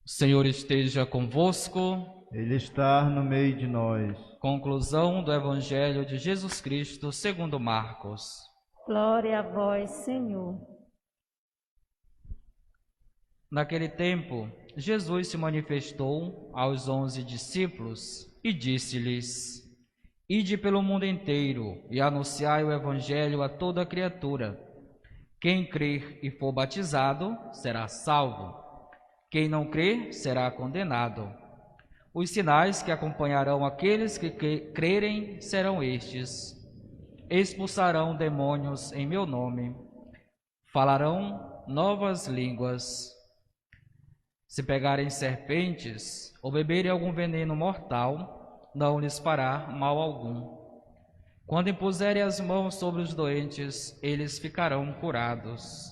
O Senhor esteja convosco. Ele está no meio de nós. Conclusão do Evangelho de Jesus Cristo segundo Marcos. Glória a vós, Senhor. Naquele tempo, Jesus se manifestou aos 11 discípulos e disse-lhes: Ide pelo mundo inteiro e anunciai o Evangelho a toda criatura. Quem crer e for batizado será salvo. Quem não crer será condenado. Os sinais que acompanharão aqueles que crerem serão estes: expulsarão demônios em meu nome, falarão novas línguas. Se pegarem serpentes ou beberem algum veneno mortal, não lhes fará mal algum. Quando impuserem as mãos sobre os doentes, eles ficarão curados.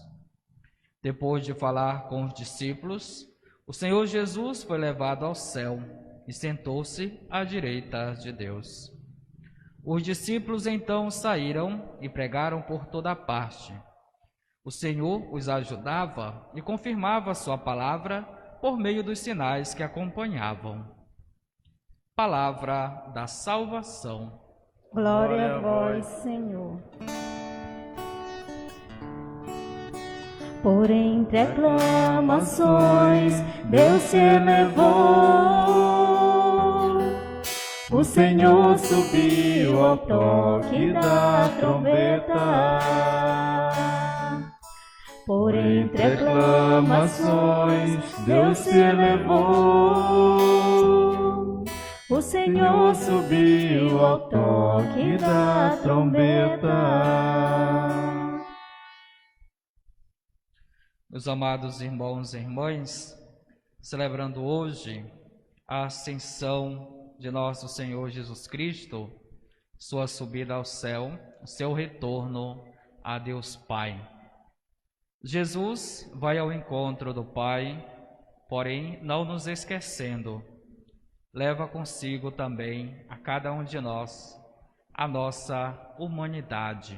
Depois de falar com os discípulos, o Senhor Jesus foi levado ao céu e sentou-se à direita de Deus. Os discípulos então saíram e pregaram por toda parte. O Senhor os ajudava e confirmava sua palavra por meio dos sinais que acompanhavam. Palavra da salvação. Glória a vós, Senhor. Por entre aclamações, Deus se elevou. O Senhor subiu ao toque da trombeta. Por entre aclamações, Deus se elevou. O Senhor subiu ao toque da trombeta. Meus amados irmãos e irmãs, celebrando hoje a ascensão de nosso Senhor Jesus Cristo, sua subida ao céu, seu retorno a Deus Pai. Jesus vai ao encontro do Pai, porém não nos esquecendo, leva consigo também a cada um de nós a nossa humanidade,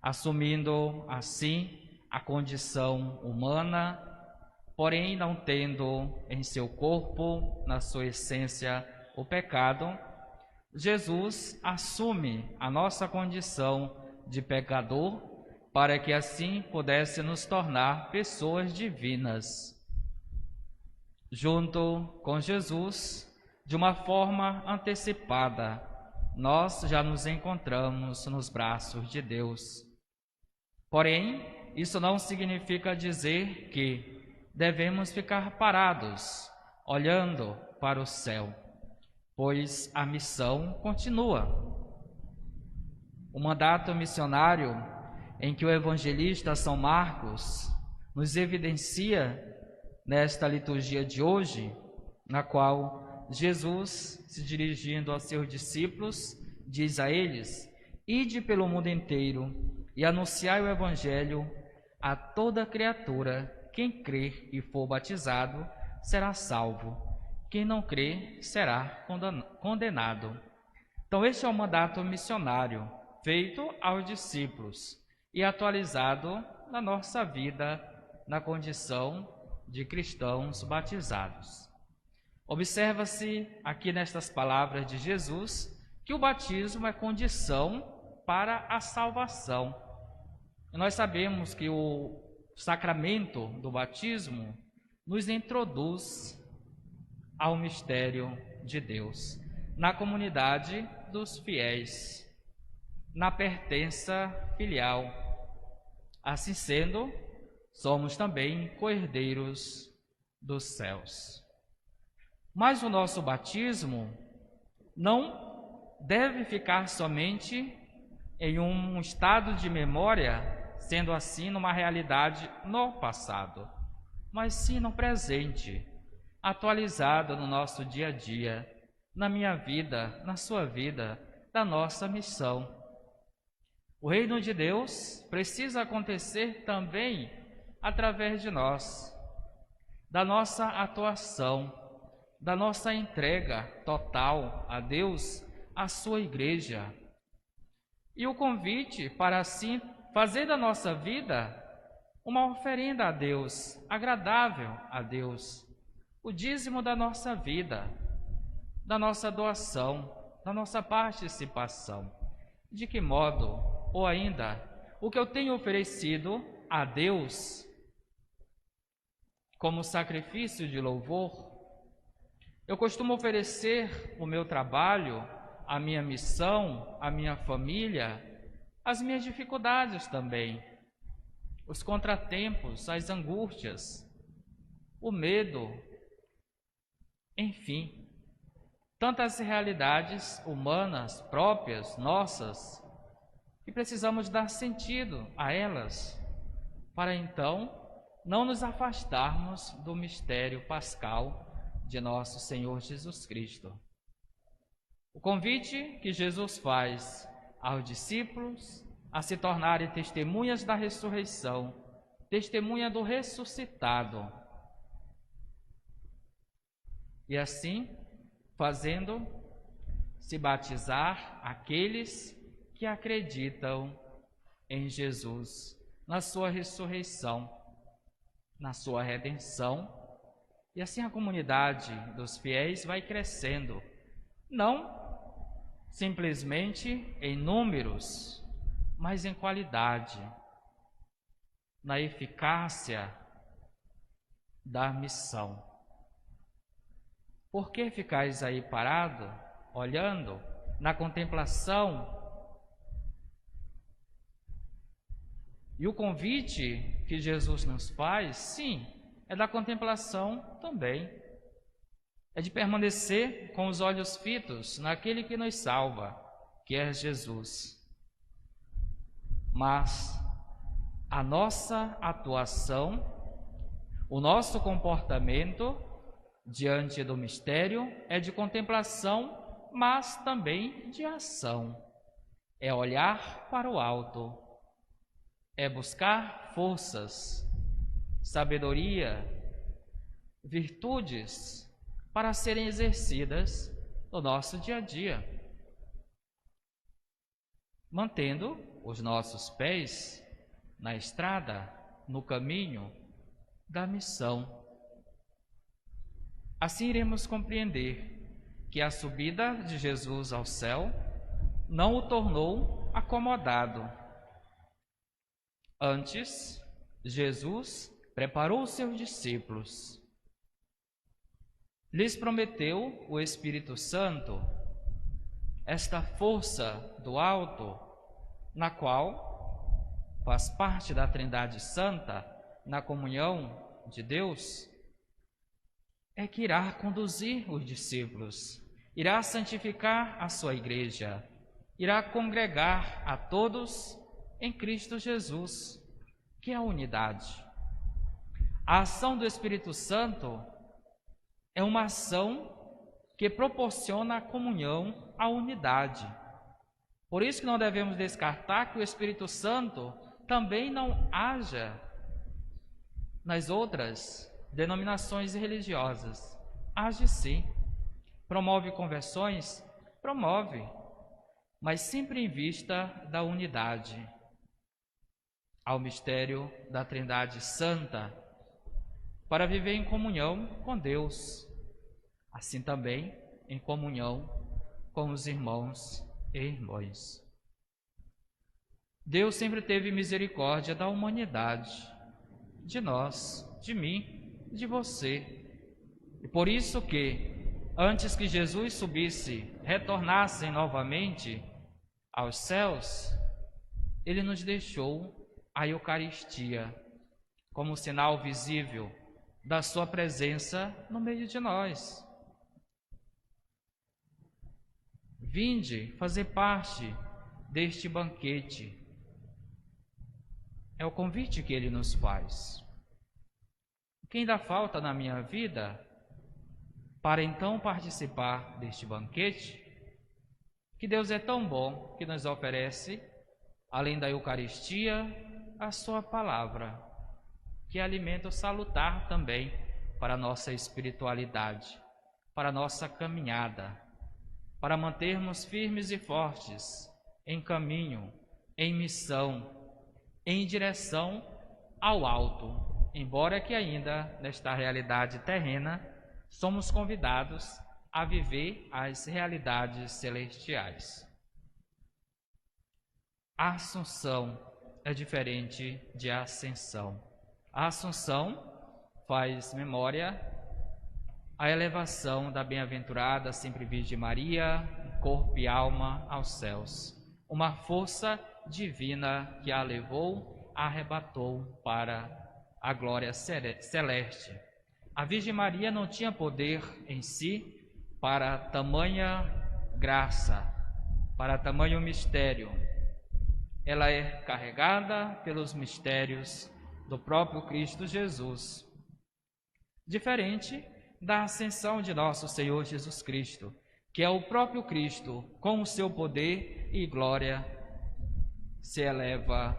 assumindo assim a condição humana, porém não tendo em seu corpo, na sua essência, o pecado. Jesus assume a nossa condição de pecador para que assim pudesse nos tornar pessoas divinas. Junto com Jesus, de uma forma antecipada, nós já nos encontramos nos braços de Deus. Porém, isso não significa dizer que devemos ficar parados, olhando para o céu, pois a missão continua. O mandato missionário em que o evangelista São Marcos nos evidencia nesta liturgia de hoje, na qual Jesus, se dirigindo aos seus discípulos, diz a eles: Ide pelo mundo inteiro e anunciai o Evangelho a toda criatura. Quem crer e for batizado será salvo. Quem não crer será condenado. Então este é o mandato missionário feito aos discípulos e atualizado na nossa vida na condição de cristãos batizados. Observa-se aqui nestas palavras de Jesus que o batismo é condição para a salvação. E nós sabemos que o sacramento do batismo nos introduz ao mistério de Deus, na comunidade dos fiéis, na pertença filial. Assim sendo, somos também co-herdeiros dos céus. Mas o nosso batismo não deve ficar somente em um estado de memória, sendo assim numa realidade no passado, mas sim no presente, atualizado no nosso dia a dia, na minha vida, na sua vida, da nossa missão. O reino de Deus precisa acontecer também através de nós, da nossa atuação, da nossa entrega total a Deus, à sua igreja. E o convite para assim fazer da nossa vida uma oferenda a Deus, agradável a Deus, o dízimo da nossa vida, da nossa doação, da nossa participação. De que modo, ou ainda, o que eu tenho oferecido a Deus como sacrifício de louvor? Eu costumo oferecer o meu trabalho, a minha missão, a minha família, as minhas dificuldades também, os contratempos, as angústias, o medo, enfim, tantas realidades humanas próprias, nossas, que precisamos dar sentido a elas, para então não nos afastarmos do mistério pascal de nosso Senhor Jesus Cristo. O convite que Jesus faz aos discípulos a se tornarem testemunhas da ressurreição, testemunha do ressuscitado. E assim, fazendo, se batizar aqueles que acreditam em Jesus, na sua ressurreição, na sua redenção. E assim a comunidade dos fiéis vai crescendo, não simplesmente em números, mas em qualidade, na eficácia da missão. Por que ficais aí parado, olhando, na contemplação? E o convite que Jesus nos faz, sim, é da contemplação também. É de permanecer com os olhos fitos naquele que nos salva, que é Jesus. Mas a nossa atuação, o nosso comportamento diante do mistério é de contemplação, mas também de ação. É olhar para o alto, é buscar forças, sabedoria, virtudes para serem exercidas no nosso dia a dia, mantendo os nossos pés na estrada, no caminho da missão. Assim iremos compreender que a subida de Jesus ao céu não o tornou acomodado. Antes, Jesus preparou os seus discípulos. Lhes prometeu o Espírito Santo, esta força do alto, na qual faz parte da Trindade Santa, na comunhão de Deus, é que irá conduzir os discípulos, irá santificar a sua igreja, irá congregar a todos em Cristo Jesus, que é a unidade. A ação do Espírito Santo é uma ação que proporciona a comunhão, a unidade. Por isso que não devemos descartar que o Espírito Santo também não haja nas outras denominações religiosas. Age sim. Promove conversões? Promove, mas sempre em vista da unidade, ao mistério da Trindade Santa, para viver em comunhão com Deus, assim também em comunhão com os irmãos e irmãs. Deus sempre teve misericórdia da humanidade, de nós, de mim, de você. E por isso que, antes que Jesus subisse, retornasse novamente aos céus, Ele nos deixou a Eucaristia como sinal visível da sua presença no meio de nós. Vinde fazer parte deste banquete. É o convite que Ele nos faz. O que ainda falta na minha vida para então participar deste banquete? Que Deus é tão bom que nos oferece, além da Eucaristia, a sua palavra, que é alimento salutar também para a nossa espiritualidade, para a nossa caminhada, para mantermos firmes e fortes em caminho, em missão, em direção ao alto, embora que ainda nesta realidade terrena somos convidados a viver as realidades celestiais. A Assunção é diferente de ascensão. A Assunção faz memória à elevação da bem-aventurada sempre Virgem Maria, corpo e alma aos céus. Uma força divina que a levou, a arrebatou para a glória celeste. A Virgem Maria não tinha poder em si para tamanha graça, para tamanho mistério. Ela é carregada pelos mistérios do próprio Cristo Jesus. Diferente da ascensão de nosso Senhor Jesus Cristo, que é o próprio Cristo, com o seu poder e glória, se eleva,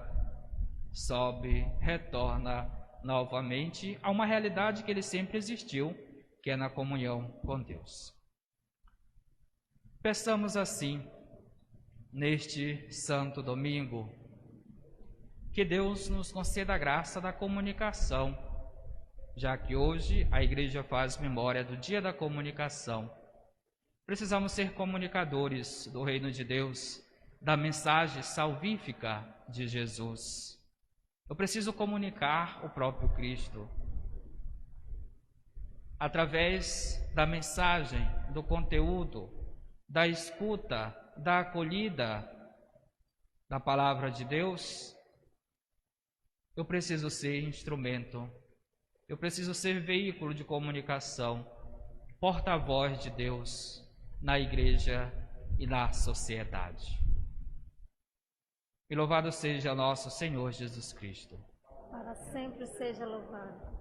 sobe, retorna novamente a uma realidade que ele sempre existiu, que é na comunhão com Deus. Peçamos assim, neste santo domingo, que Deus nos conceda a graça da comunicação, já que hoje a Igreja faz memória do Dia da Comunicação. Precisamos ser comunicadores do Reino de Deus, da mensagem salvífica de Jesus. Eu preciso comunicar o próprio Cristo. Através da mensagem, do conteúdo, da escuta, da acolhida da palavra de Deus, eu preciso ser instrumento, eu preciso ser veículo de comunicação, porta-voz de Deus na igreja e na sociedade. E louvado seja nosso Senhor Jesus Cristo. Para sempre seja louvado.